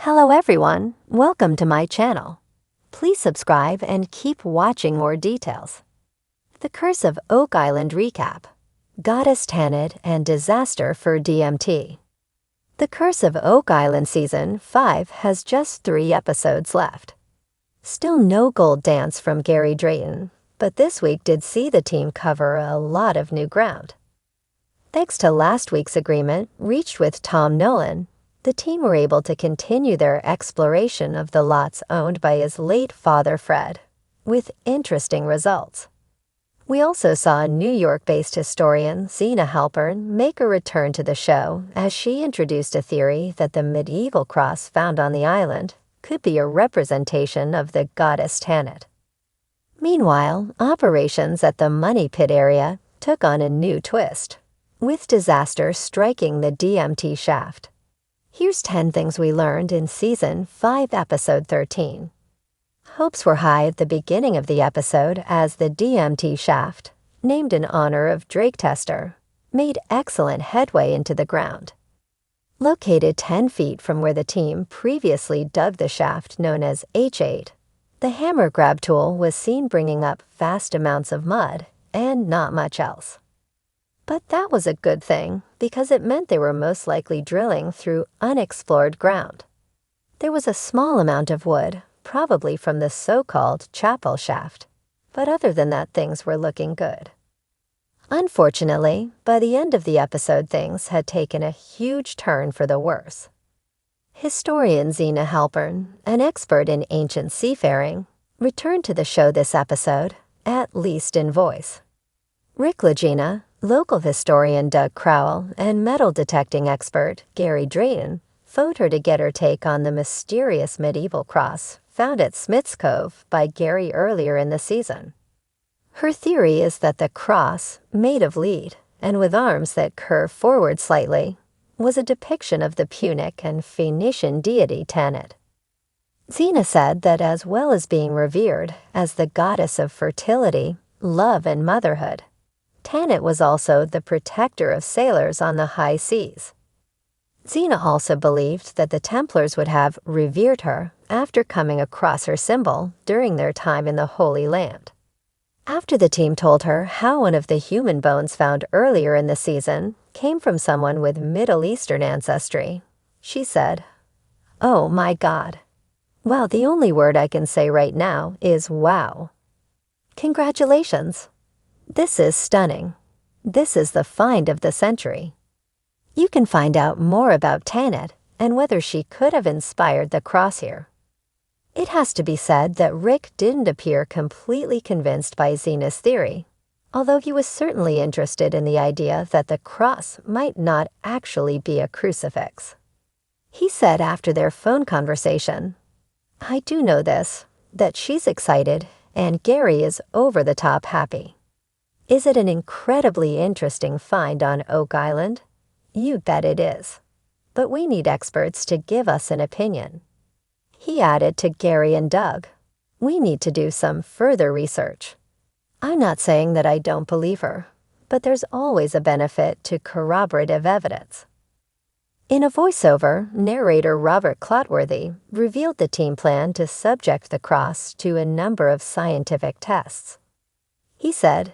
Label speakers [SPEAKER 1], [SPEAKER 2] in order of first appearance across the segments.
[SPEAKER 1] Hello everyone, welcome to my channel. Please subscribe and keep watching more details. The Curse of Oak Island recap. Goddess Tanit and disaster for DMT. The Curse of Oak Island Season 5 has just 3 episodes left. Still no gold dance from Gary Drayton, but this week did see the team cover a lot of new ground. Thanks to last week's agreement reached with Tom Nolan, the team were able to continue their exploration of the lots owned by his late father Fred, with interesting results. We also saw New York-based historian Zena Halpern make a return to the show as she introduced a theory that the medieval cross found on the island could be a representation of the Goddess Tanit. Meanwhile, operations at the Money Pit area took on a new twist, with disaster striking the DMT shaft. Here's 10 things we learned in Season 5, Episode 13. Hopes were high at the beginning of the episode as the DMT shaft, named in honor of Drake Tester, made excellent headway into the ground. Located 10 feet from where the team previously dug the shaft known as H8, the hammer grab tool was seen bringing up vast amounts of mud and not much else. But that was a good thing because it meant they were most likely drilling through unexplored ground. There was a small amount of wood, probably from the so-called chapel shaft, but other than that things were looking good. Unfortunately, by the end of the episode things had taken a huge turn for the worse. Historian Zena Halpern, an expert in ancient seafaring, returned to the show this episode, at least in voice. Rick Legina, local historian Doug Crowell, and metal detecting expert Gary Drayton phoned her to get her take on the mysterious medieval cross found at Smith's Cove by Gary earlier in the season. Her theory is that the cross, made of lead and with arms that curve forward slightly, was a depiction of the Punic and Phoenician deity Tanit. Zena said that as well as being revered as the goddess of fertility, love, and motherhood, Tanit was also the protector of sailors on the high seas. Zena also believed that the Templars would have revered her after coming across her symbol during their time in the Holy Land. After the team told her how one of the human bones found earlier in the season came from someone with Middle Eastern ancestry, she said, "Oh my God. Well, the only word I can say right now is wow. Congratulations. This is stunning. This is the find of the century." You can find out more about Tanit and whether she could have inspired the cross here. It has to be said that Rick didn't appear completely convinced by Zena's theory, although he was certainly interested in the idea that the cross might not actually be a crucifix. He said after their phone conversation, "I do know this, that she's excited and Gary is over the top happy. Is it an incredibly interesting find on Oak Island? You bet it is. But we need experts to give us an opinion." He added to Gary and Doug, "We need to do some further research. I'm not saying that I don't believe her, but there's always a benefit to corroborative evidence." In a voiceover, narrator Robert Clotworthy revealed the team plan to subject the cross to a number of scientific tests. He said,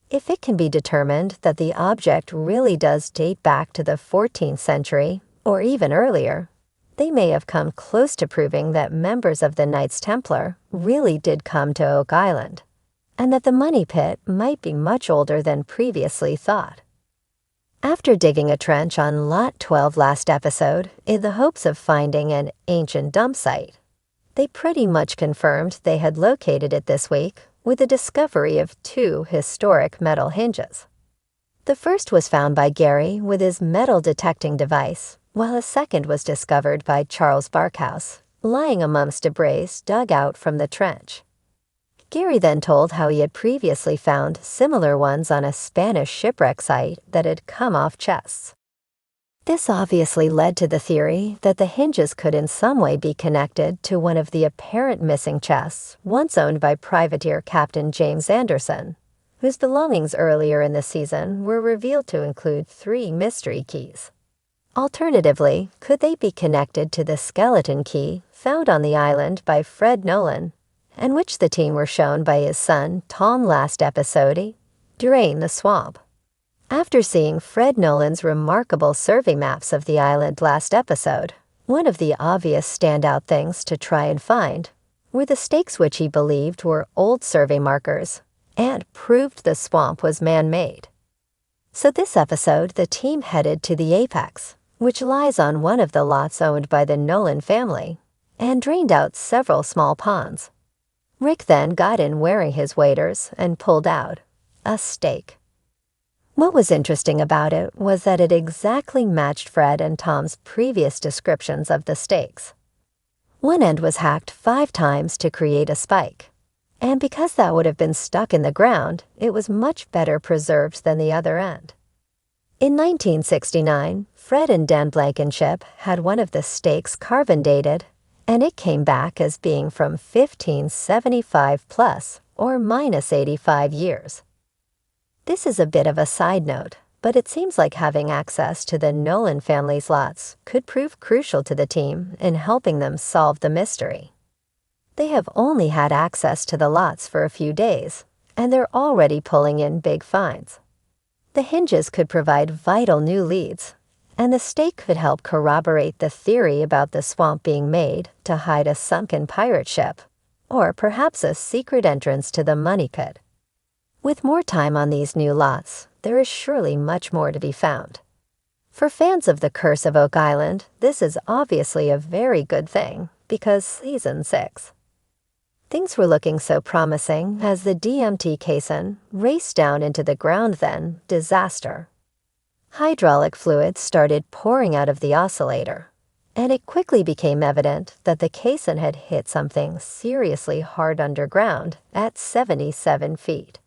[SPEAKER 1] "If it can be determined that the object really does date back to the 14th century, or even earlier, they may have come close to proving that members of the Knights Templar really did come to Oak Island, and that the Money Pit might be much older than previously thought." After digging a trench on Lot 12 last episode in the hopes of finding an ancient dump site, they pretty much confirmed they had located it this week with the discovery of 2 historic metal hinges. The first was found by Gary with his metal detecting device, while a second was discovered by Charles Barkhouse, lying amongst debris dug out from the trench. Gary then told how he had previously found similar ones on a Spanish shipwreck site that had come off chests. This obviously led to the theory that the hinges could in some way be connected to one of the apparent missing chests once owned by privateer Captain James Anderson, whose belongings earlier in the season were revealed to include 3 mystery keys. Alternatively, could they be connected to the skeleton key found on the island by Fred Nolan, and which the team were shown by his son Tom last episode, Drain the Swamp? After seeing Fred Nolan's remarkable survey maps of the island last episode, one of the obvious standout things to try and find were the stakes which he believed were old survey markers and proved the swamp was man-made. So this episode, the team headed to the apex, which lies on one of the lots owned by the Nolan family, and drained out several small ponds. Rick then got in wearing his waders and pulled out a stake. What was interesting about it was that it exactly matched Fred and Tom's previous descriptions of the stakes. One end was hacked 5 times to create a spike, and because that would have been stuck in the ground, it was much better preserved than the other end. In 1969, Fred and Dan Blankenship had one of the stakes carbon dated, and it came back as being from 1575 plus or minus 85 years. This is a bit of a side note, but it seems like having access to the Nolan family's lots could prove crucial to the team in helping them solve the mystery. They have only had access to the lots for a few days, and they're already pulling in big finds. The hinges could provide vital new leads, and the stake could help corroborate the theory about the swamp being made to hide a sunken pirate ship, or perhaps a secret entrance to the money pit. With more time on these new lots, there is surely much more to be found. For fans of The Curse of Oak Island, this is obviously a very good thing, because Season 6. Things were looking so promising as the DMT caisson raced down into the ground then, disaster. Hydraulic fluid started pouring out of the oscillator, and it quickly became evident that the caisson had hit something seriously hard underground at 77 feet.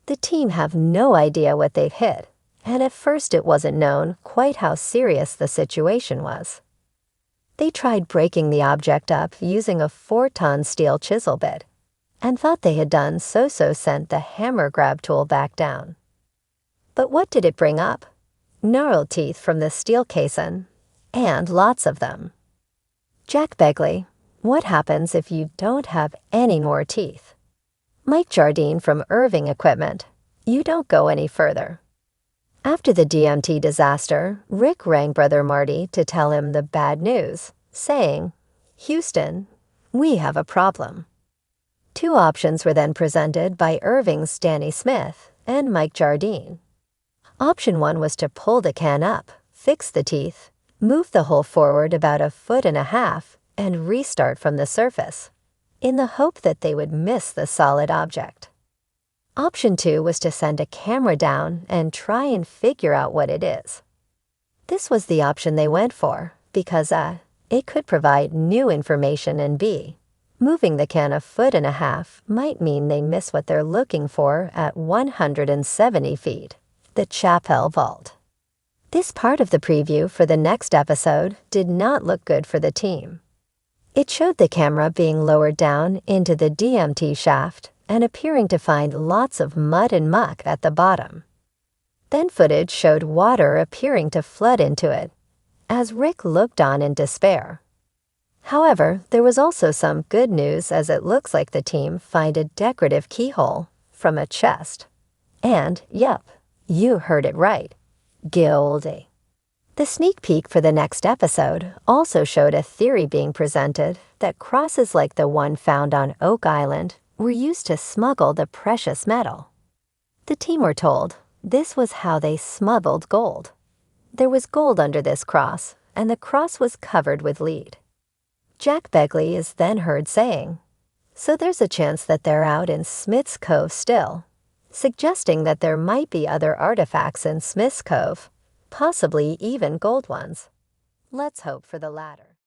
[SPEAKER 1] The team have no idea what they've hit, and at first it wasn't known quite how serious the situation was. They tried breaking the object up using a 4-ton steel chisel bit, and thought they had done so sent the hammer grab tool back down. But what did it bring up? Gnarled teeth from the steel caisson, and lots of them. Jack Begley, what happens if you don't have any more teeth? Mike Jardine from Irving Equipment, you don't go any further. After the DMT disaster, Rick rang Brother Marty to tell him the bad news, saying, "Houston, we have a problem." 2 options were then presented by Irving's Danny Smith and Mike Jardine. Option 1 was to pull the can up, fix the teeth, move the hole forward about 1.5 feet, and restart from the surface, in the hope that they would miss the solid object. Option 2 was to send a camera down and try and figure out what it is. This was the option they went for because it could provide new information, and B, moving the can 1.5 feet might mean they miss what they're looking for at 170 feet, the chapel vault. This part of the preview for the next episode did not look good for the team. It showed the camera being lowered down into the DMT shaft and appearing to find lots of mud and muck at the bottom. Then footage showed water appearing to flood into it, as Rick looked on in despair. However, there was also some good news, as it looks like the team find a decorative keyhole from a chest. And, yep, you heard it right, Gildy. The sneak peek for the next episode also showed a theory being presented that crosses like the one found on Oak Island were used to smuggle the precious metal. The team were told this was how they smuggled gold. There was gold under this cross, and the cross was covered with lead. Jack Begley is then heard saying, "So there's a chance that they're out in Smith's Cove still," suggesting that there might be other artifacts in Smith's Cove, possibly even gold ones. Let's hope for the latter.